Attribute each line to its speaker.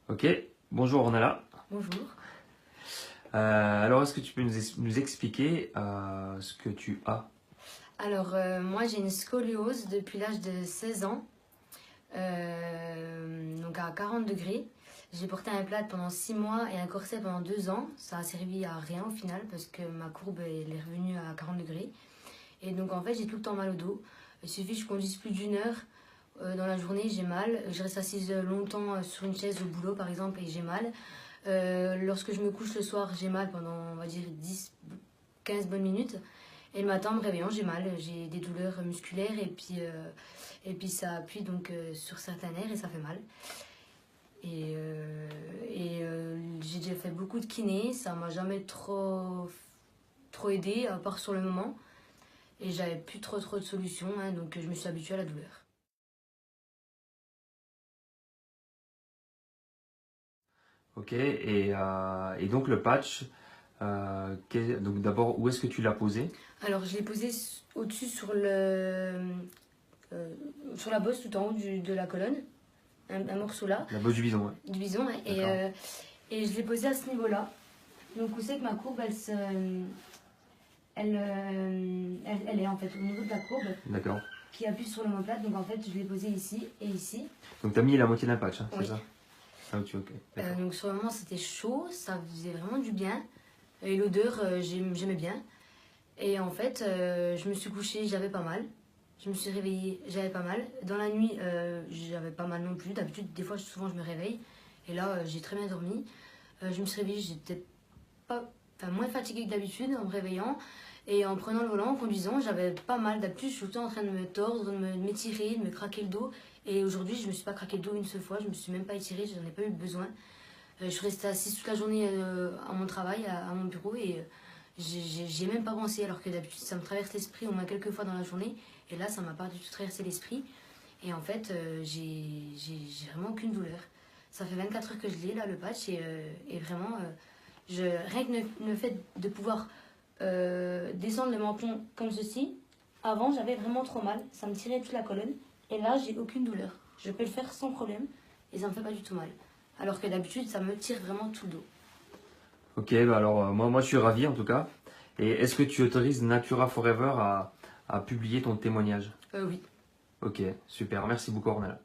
Speaker 1: Ok, bonjour Ornella.
Speaker 2: Bonjour.
Speaker 1: Alors, est-ce que tu peux nous expliquer ce que tu as?
Speaker 2: Alors, moi j'ai une scoliose depuis l'âge de 16 ans, donc à 40 degrés. J'ai porté un plaid pendant 6 mois et un corset pendant 2 ans. Ça a servi à rien au final parce que ma courbe elle est revenue à 40 degrés. Et donc en fait j'ai tout le temps mal au dos. Il suffit que je conduise plus d'une heure dans la journée, j'ai mal. Je reste assise longtemps sur une chaise au boulot par exemple et j'ai mal. Lorsque je me couche le soir, j'ai mal pendant on va dire 10-15 bonnes minutes. Et le matin, en me réveillant, j'ai mal, j'ai des douleurs musculaires et puis ça appuie donc sur certains nerfs et ça fait mal. J'ai déjà fait beaucoup de kiné, ça m'a jamais trop aidé, à part sur le moment. Et j'avais plus trop de solutions, hein, donc je me suis habituée à la douleur.
Speaker 1: Ok, et donc le patch, donc d'abord, où est-ce que tu l'as posé?
Speaker 2: Alors je l'ai posé au-dessus sur la bosse tout en haut de la colonne, un morceau là,
Speaker 1: La bosse du bison, ouais.
Speaker 2: du bison, hein,
Speaker 1: D'accord.
Speaker 2: et je l'ai posé à ce niveau-là. Donc vous savez que ma courbe, elle est en fait au niveau de la courbe
Speaker 1: D'accord.
Speaker 2: qui appuie sur l'omoplate. Donc en fait, je l'ai posée ici et ici.
Speaker 1: Donc tu as mis la moitié d'un patch, hein, c'est
Speaker 2: Oui.
Speaker 1: ça? Ah, ok. D'accord.
Speaker 2: Donc sur le moment, c'était chaud, ça faisait vraiment du bien. Et l'odeur, j'aimais bien. Et en fait, je me suis couchée, j'avais pas mal. Je me suis réveillée, j'avais pas mal. Dans la nuit, j'avais pas mal non plus. D'habitude, des fois, souvent, je me réveille. Et là, j'ai très bien dormi. Je me suis réveillée, j'étais pas, enfin, moins fatiguée que d'habitude en me réveillant. Et en prenant le volant, en conduisant, j'avais pas mal. D'habitude, je suis tout le temps en train de me tordre, de m'étirer, de me craquer le dos. Et aujourd'hui, je me suis pas craqué le dos une seule fois. Je me suis même pas étirée, j'en ai pas eu besoin. Je suis restée assise toute la journée à mon travail, à mon bureau. Et j'ai même pas pensé. Alors que d'habitude, ça me traverse l'esprit au moins quelques fois dans la journée. Et là, ça m'a pas du tout traversé l'esprit. Et en fait, j'ai vraiment aucune douleur. Ça fait 24 heures que je l'ai, là, le patch. Et vraiment, rien que le fait de pouvoir descendre le menton comme ceci, avant, j'avais vraiment trop mal. Ça me tirait toute la colonne. Et là, j'ai aucune douleur. Je peux le faire sans problème. Et ça me fait pas du tout mal. Alors que d'habitude, ça me tire vraiment tout le dos.
Speaker 1: Ok, bah alors moi je suis ravi en tout cas. Et est-ce que tu autorises Natura Forever à publier ton témoignage?
Speaker 2: Oui.
Speaker 1: Ok, super, merci beaucoup Ornella.